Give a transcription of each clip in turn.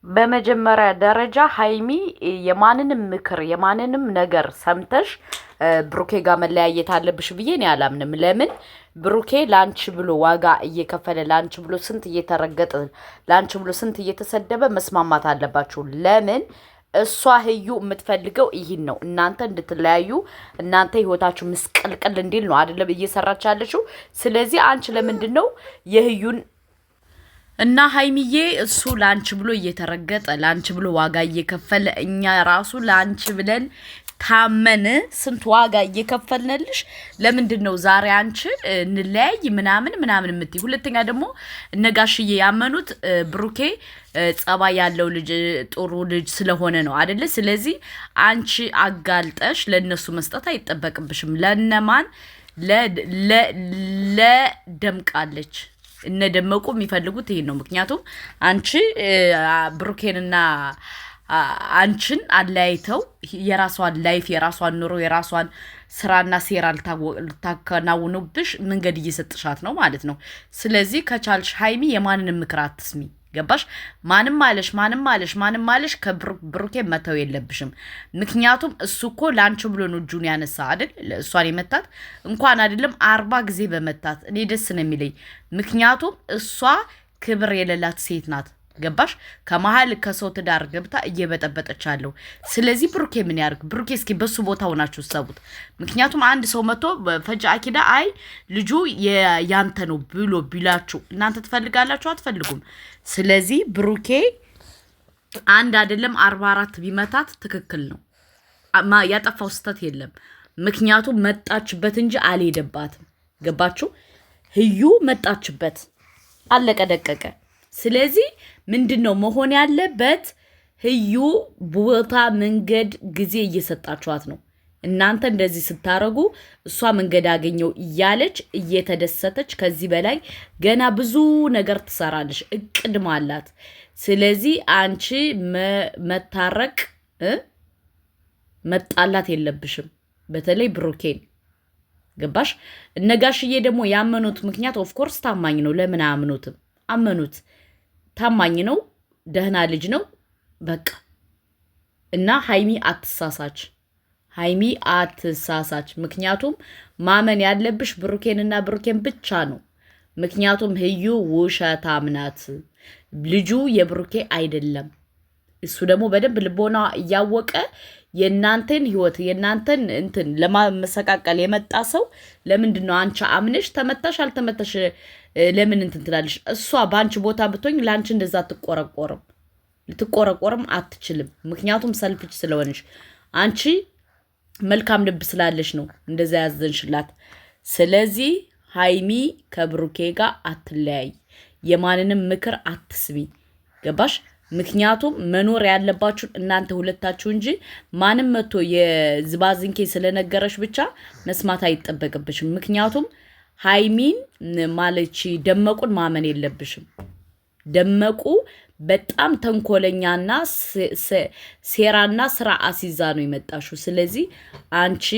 በመጀመሪያ ደረጃ ሀይሚ የማንንም ምክር የማንንም ነገር ሰምተሽ ብሩኬ ጋር መለያየት አለብሽ ብዬ እኔ አላምንም። ለምን ብሩኬ ላንቺ ብሎ ዋጋ እየከፈለ ላንቺ ብሎ ስንት እየተረገጠ ላንቺ ብሎ ስንት እየተሰደበ መስማማት አለባችሁ። ለምን እሷ ህዩ የምትፈልገው ይህን ነው፣ እናንተ እንድትለያዩ፣ እናንተ ህይወታችሁ ምስቅልቅል እንዲል ነው አይደለም እየሰራች ያለችው። ስለዚህ አንቺ ለምንድን ነው የህዩን እና ሀይሚዬ እሱ ላንቺ ብሎ እየተረገጠ ላንቺ ብሎ ዋጋ እየከፈለ እኛ ራሱ ላንቺ ብለን ታመን ስንት ዋጋ እየከፈልንልሽ ለምንድን ነው ዛሬ አንቺ እንለያይ ምናምን ምናምን የምትይ? ሁለተኛ ደግሞ እነጋሽዬ ያመኑት ብሩኬ ጸባይ ያለው ልጅ ጥሩ ልጅ ስለሆነ ነው አይደለ? ስለዚህ አንቺ አጋልጠሽ ለነሱ መስጠት አይጠበቅብሽም። ለነማን ለደምቃለች እነደመቁ የሚፈልጉት ይሄን ነው። ምክንያቱም አንቺ ብሩኬንና አንቺን አለያይተው የራሷን ላይፍ የራሷን ኑሮ የራሷን ስራና ሴራ ልታከናውኑብሽ መንገድ እየሰጥሻት ነው ማለት ነው። ስለዚህ ከቻልሽ ሀይሚ የማንንም ምክር አትስሚ። ገባሽ? ማንም ማለሽ ከብሩኬ መተው የለብሽም። ምክንያቱም እሱ እኮ ለአንቺ ብሎ ነው እጁን ያነሳ አይደል? እሷን የመታት እንኳን አይደለም 40 ጊዜ በመታት እኔ ደስ ነው የሚለኝ። ምክንያቱም እሷ ክብር የሌላት ሴት ናት። ገባሽ? ከመሀል ከሰው ትዳር ገብታ እየበጠበጠች አለው። ስለዚህ ብሩኬ ምን ያርግ? ብሩኬ እስኪ በሱ ቦታ ሆናችሁ ሰቡት። ምክንያቱም አንድ ሰው መጥቶ ፈጃ አኪዳ አይ ልጁ ያንተ ነው ብሎ ቢላችሁ እናንተ ትፈልጋላችሁ? አትፈልጉም። ስለዚህ ብሩኬ አንድ አይደለም 44 ቢመታት ትክክል ነው። ያጠፋው ስህተት የለም። ምክንያቱም መጣችበት እንጂ አልሄደባትም። ገባችሁ? ህዩ መጣችበት፣ አለቀ ደቀቀ። ስለዚህ ምንድነው መሆን ያለበት? ህዩ ቦታ መንገድ ጊዜ እየሰጣችኋት ነው። እናንተ እንደዚህ ስታረጉ እሷ መንገድ አገኘው እያለች እየተደሰተች ከዚህ በላይ ገና ብዙ ነገር ትሰራለች፣ እቅድም አላት። ስለዚህ አንቺ መታረቅ መጣላት የለብሽም። በተለይ ብሩኬን ገባሽ? እነጋሽዬ ደግሞ ያመኑት ምክንያት ኦፍኮርስ ታማኝ ነው። ለምን አያምኑትም? አመኑት። ታማኝ ነው፣ ደህና ልጅ ነው። በቃ እና ሀይሚ አትሳሳች። ምክንያቱም ማመን ያለብሽ ብሩኬንና ብሩኬን ብቻ ነው። ምክንያቱም ህዩ ውሸታም ናት። ልጁ የብሩኬ አይደለም። እሱ ደግሞ በደንብ ልቦና እያወቀ የእናንተን ህይወት የእናንተን እንትን ለማመሰቃቀል የመጣ ሰው ለምንድን ነው አንቺ አምነሽ ተመታሽ አልተመታሽ ለምን እንትን ትላለሽ? እሷ በአንቺ ቦታ ብትሆኝ ለአንቺ እንደዛ ልትቆረቆርም አትችልም። ምክንያቱም ሰልፍች ስለሆነሽ አንቺ መልካም ልብ ስላለሽ ነው እንደዛ ያዘንሽላት። ስለዚህ ሀይሚ ከብሩኬ ጋር አትለያይ፣ የማንንም ምክር አትስሚ። ገባሽ? ምክንያቱም መኖር ያለባችሁን እናንተ ሁለታችሁ እንጂ ማንም መጥቶ የዝባዝንኬ ስለነገረሽ ብቻ መስማት አይጠበቅብሽም። ምክንያቱም ሀይሚን ማለች ደመቁን ማመን የለብሽም። ደመቁ በጣም ተንኮለኛና ሴራና ስራ አሲዛ ነው የመጣሽው። ስለዚህ አንቺ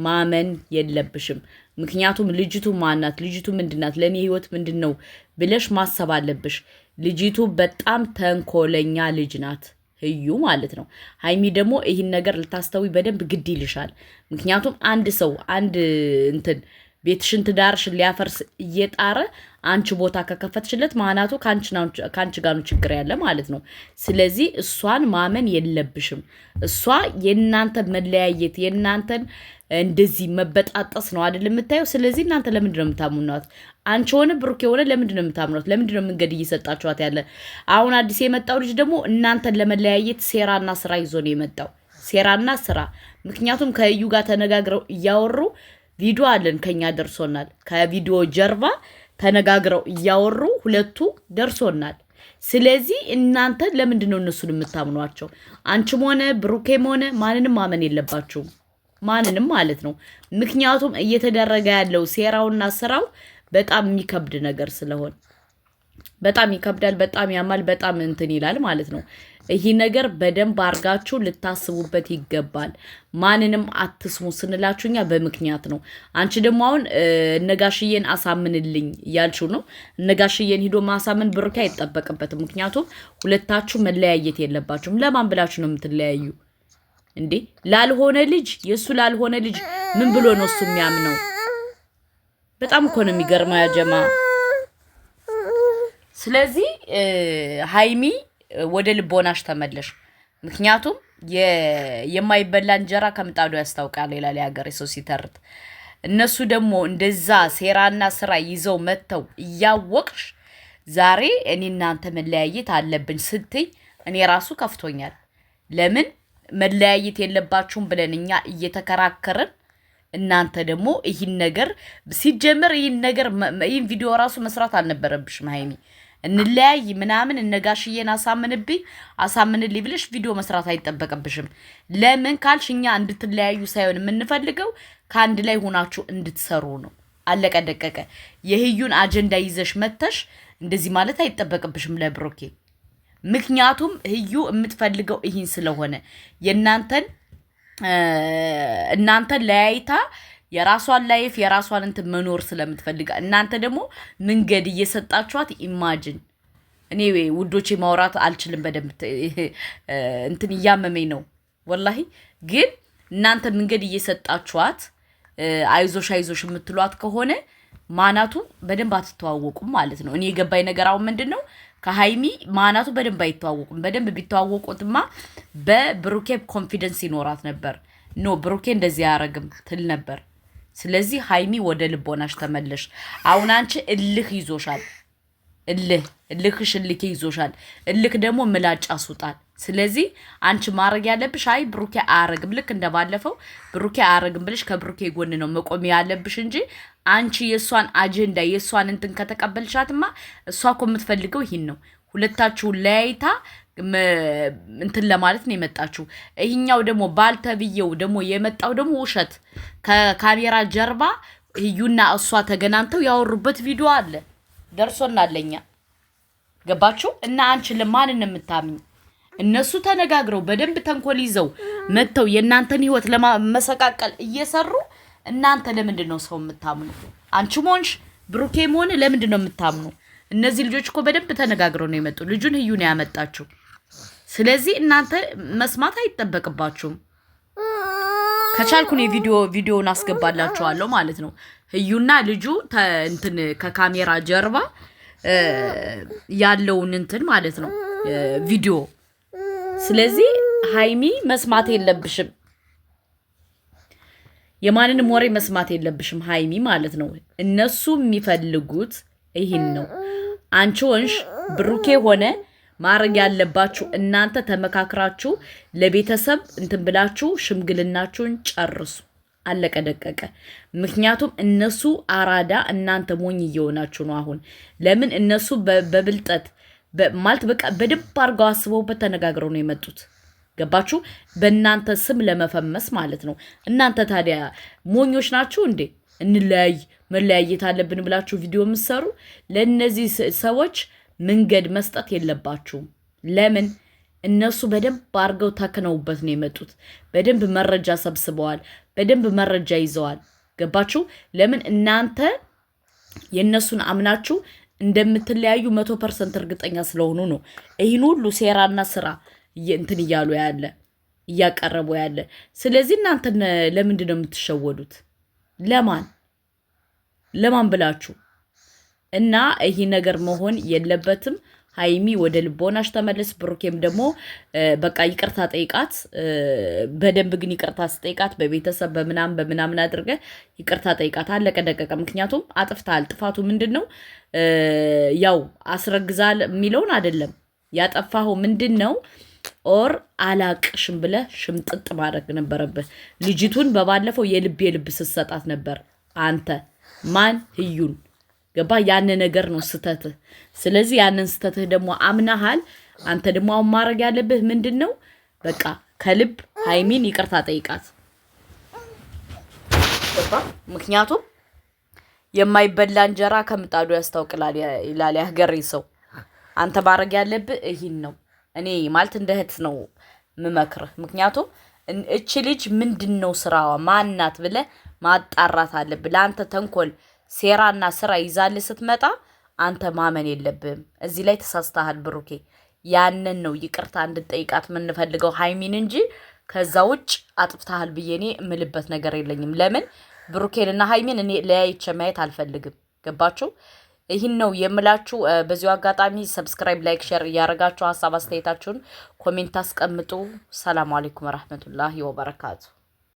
ማመን የለብሽም። ምክንያቱም ልጅቱ ማናት? ልጅቱ ምንድናት? ለእኔ ህይወት ምንድን ነው ብለሽ ማሰብ አለብሽ። ልጅቱ በጣም ተንኮለኛ ልጅ ናት፣ ህዩ ማለት ነው። ሀይሚ ደግሞ ይህን ነገር ልታስተዊ በደንብ ግድ ይልሻል። ምክንያቱም አንድ ሰው አንድ እንትን ቤትሽን ትዳርሽን ሊያፈርስ እየጣረ አንቺ ቦታ ከከፈትሽለት ማናቱ ከአንቺ ጋር ነው ችግር ያለ ማለት ነው። ስለዚህ እሷን ማመን የለብሽም። እሷ የእናንተ መለያየት የእናንተን እንደዚህ መበጣጠስ ነው አይደል የምታየው። ስለዚህ እናንተ ለምንድን ነው የምታምኗት? አንቺ ሆነ ብሩክ የሆነ ለምንድን ነው የምታምኗት? ለምንድን ነው መንገድ እየሰጣችኋት ያለ? አሁን አዲስ የመጣው ልጅ ደግሞ እናንተን ለመለያየት ሴራና ስራ ይዞ ነው የመጣው። ሴራና ስራ። ምክንያቱም ከህዩ ጋር ተነጋግረው እያወሩ ቪዲዮ አለን ከኛ ደርሶናል። ከቪዲዮ ጀርባ ተነጋግረው እያወሩ ሁለቱ ደርሶናል። ስለዚህ እናንተ ለምንድን ነው እነሱን የምታምኗቸው? አንቺም ሆነ ብሩኬም ሆነ ማንንም ማመን የለባችሁም። ማንንም ማለት ነው። ምክንያቱም እየተደረገ ያለው ሴራውና ስራው በጣም የሚከብድ ነገር ስለሆነ በጣም ይከብዳል፣ በጣም ያማል፣ በጣም እንትን ይላል ማለት ነው። ይህ ነገር በደንብ አርጋችሁ ልታስቡበት ይገባል። ማንንም አትስሙ ስንላችሁ እኛ በምክንያት ነው። አንቺ ደግሞ አሁን እነጋሽዬን አሳምንልኝ እያልሽው ነው። እነጋሽዬን ሂዶ ማሳመን ብሩኬ አይጠበቅበትም። ምክንያቱም ሁለታችሁ መለያየት የለባችሁም። ለማን ብላችሁ ነው የምትለያዩ እንዴ? ላልሆነ ልጅ የእሱ ላልሆነ ልጅ ምን ብሎ ነው እሱ የሚያምነው? በጣም እኮ ነው የሚገርመው ያጀማ። ስለዚህ ሀይሚ ወደ ልቦናሽ ተመለሽ። ምክንያቱም የማይበላ እንጀራ ከምጣዱ ያስታውቃል ይላል የሀገሬ ሰው ሲተርት። እነሱ ደግሞ እንደዛ ሴራና ስራ ይዘው መጥተው እያወቅሽ ዛሬ እኔ እናንተ መለያየት አለብን ስትይ እኔ ራሱ ከፍቶኛል። ለምን መለያየት የለባችሁም ብለን እኛ እየተከራከርን እናንተ ደግሞ ይህን ነገር ሲጀምር ይህን ቪዲዮ ራሱ መስራት አልነበረብሽም ሀይሚ። እንለያይ ምናምን እነጋሽዬን አሳምንልኝ ብለሽ ቪዲዮ መስራት አይጠበቅብሽም። ለምን ካልሽ እኛ እንድትለያዩ ሳይሆን የምንፈልገው ከአንድ ላይ ሆናችሁ እንድትሰሩ ነው። አለቀ ደቀቀ። የህዩን አጀንዳ ይዘሽ መተሽ እንደዚህ ማለት አይጠበቅብሽም ለብሩኬ። ምክንያቱም ህዩ የምትፈልገው ይህን ስለሆነ እናንተን ለያይታ የራሷን ላይፍ የራሷን እንትን መኖር ስለምትፈልጋ እናንተ ደግሞ መንገድ እየሰጣችኋት ኢማጂን። እኔ ውዶቼ ማውራት አልችልም በደንብ እንትን እያመመኝ ነው ወላሂ። ግን እናንተ መንገድ እየሰጣችኋት አይዞሽ የምትሏት ከሆነ ማናቱ በደንብ አትተዋወቁም ማለት ነው። እኔ የገባኝ ነገር አሁን ምንድነው ከሀይሚ ማናቱ በደንብ አይተዋወቁም። በደንብ ቢተዋወቁትማ በብሩኬ ኮንፊደንስ ይኖራት ነበር። ኖ ብሩኬ እንደዚህ አያረግም ትል ነበር። ስለዚህ ሀይሚ ወደ ልቦናሽ ተመለሽ። አሁን አንቺ እልህ ይዞሻል። እልህ ይዞሻል። እልህ ደግሞ ምላጭ አስውጣል። ስለዚህ አንቺ ማድረግ ያለብሽ አይ ብሩኬ አያረግም፣ ልክ እንደባለፈው ብሩኬ አያረግም ብለሽ ከብሩኬ ጎን ነው መቆም ያለብሽ እንጂ አንቺ የእሷን አጀንዳ የእሷን እንትን ከተቀበልሻትማ እሷ እኮ የምትፈልገው ይህን ነው። ሁለታችሁን ለያይታ እንትን ለማለት ነው የመጣችሁ። ይህኛው ደግሞ ባልተብየው ደግሞ የመጣው ደግሞ ውሸት ከካሜራ ጀርባ ህዩና እሷ ተገናንተው ያወሩበት ቪዲዮ አለ፣ ደርሶናል ለኛ። ገባችሁ? እና አንቺ ለማንን ነው የምታምኝ? እነሱ ተነጋግረው በደንብ ተንኮል ይዘው መጥተው የእናንተን ህይወት ለማመሰቃቀል እየሰሩ እናንተ ለምንድን ነው ሰው የምታምኑ? አንቺም ሆንሽ ብሩኬም ሆነ ለምንድን ነው የምታምኑ? እነዚህ ልጆች እኮ በደንብ ተነጋግረው ነው የመጡ። ልጁን ህዩ ነው ያመጣችው። ስለዚህ እናንተ መስማት አይጠበቅባችሁም። ከቻልኩን ቪዲዮውን አስገባላችኋለሁ ማለት ነው። ህዩና ልጁ እንትን ከካሜራ ጀርባ ያለውን እንትን ማለት ነው ቪዲዮ። ስለዚህ ሀይሚ መስማት የለብሽም፣ የማንንም ወሬ መስማት የለብሽም ሀይሚ ማለት ነው። እነሱ የሚፈልጉት ይህን ነው። አንቺ ወንሽ ብሩኬ ሆነ ማድረግ ያለባችሁ እናንተ ተመካክራችሁ ለቤተሰብ እንትን ብላችሁ ሽምግልናችሁን ጨርሱ። አለቀ ደቀቀ። ምክንያቱም እነሱ አራዳ እናንተ ሞኝ እየሆናችሁ ነው አሁን። ለምን እነሱ በብልጠት ማለት በቃ በደንብ አድርገው አስበውበት ተነጋግረው ነው የመጡት። ገባችሁ? በእናንተ ስም ለመፈመስ ማለት ነው። እናንተ ታዲያ ሞኞች ናችሁ እንዴ? እንለያይ መለያየት አለብን ብላችሁ ቪዲዮ የምትሰሩ ለእነዚህ ሰዎች መንገድ መስጠት የለባችሁም። ለምን እነሱ በደንብ አድርገው ተክነውበት ነው የመጡት። በደንብ መረጃ ሰብስበዋል። በደንብ መረጃ ይዘዋል። ገባችሁ? ለምን እናንተ የእነሱን አምናችሁ እንደምትለያዩ 100% እርግጠኛ ስለሆኑ ነው ይህን ሁሉ ሴራና ስራ እንትን እያሉ ያለ እያቀረቡ ያለ። ስለዚህ እናንተ ለምንድን ነው የምትሸወዱት? ለማን ብላችሁ? እና ይህ ነገር መሆን የለበትም። ሀይሚ ወደ ልቦናሽ ተመለስ። ብሩኬም ደግሞ በቃ ይቅርታ ጠይቃት። በደንብ ግን ይቅርታ ስጠይቃት በቤተሰብ በምናምን አድርገ ይቅርታ ጠይቃት። አለቀ ደቀቀ። ምክንያቱም አጥፍታል። ጥፋቱ ምንድን ነው? ያው አስረግዛል የሚለውን አይደለም ያጠፋኸው ምንድን ነው? ኦር አላቅሽም ብለ ሽምጥጥ ማድረግ ነበረብህ። ልጅቱን በባለፈው የልብ ስትሰጣት ነበር። አንተ ማን ህዩን ገባ? ያን ነገር ነው ስተትህ። ስለዚህ ያንን ስተትህ ደግሞ አምናሃል። አንተ ደግሞ አሁን ማድረግ ያለብህ ምንድን ነው? በቃ ከልብ ሀይሚን ይቅርታ ጠይቃት። ምክንያቱም የማይበላ እንጀራ ከምጣዱ ያስታውቃል ይላል ያገሬ ሰው። አንተ ማድረግ ያለብህ ይህን ነው። እኔ ማለት እንደ እህት ነው ምመክርህ። ምክንያቱም እቺ ልጅ ምንድነው ስራዋ ማናት ብለህ ማጣራት አለብህ። ለአንተ ተንኮል ሴራና ስራ ይዛልህ ስትመጣ አንተ ማመን የለብህም። እዚህ ላይ ተሳስተሃል ብሩኬ። ያንን ነው ይቅርታ እንድጠይቃት የምንፈልገው ሀይሚን እንጂ ከዛ ውጭ አጥፍተሃል ብዬ እኔ እምልበት ነገር የለኝም። ለምን ብሩኬንና ሀይሚን እኔ ለያይቼ ማየት አልፈልግም። ገባችሁ? ይህን ነው የምላችሁ። በዚሁ አጋጣሚ ሰብስክራይብ፣ ላይክ፣ ሼር እያደረጋችሁ ሀሳብ አስተያየታችሁን ኮሜንት አስቀምጡ። ሰላም አለይኩም ወራህመቱላሂ ወበረካቱ።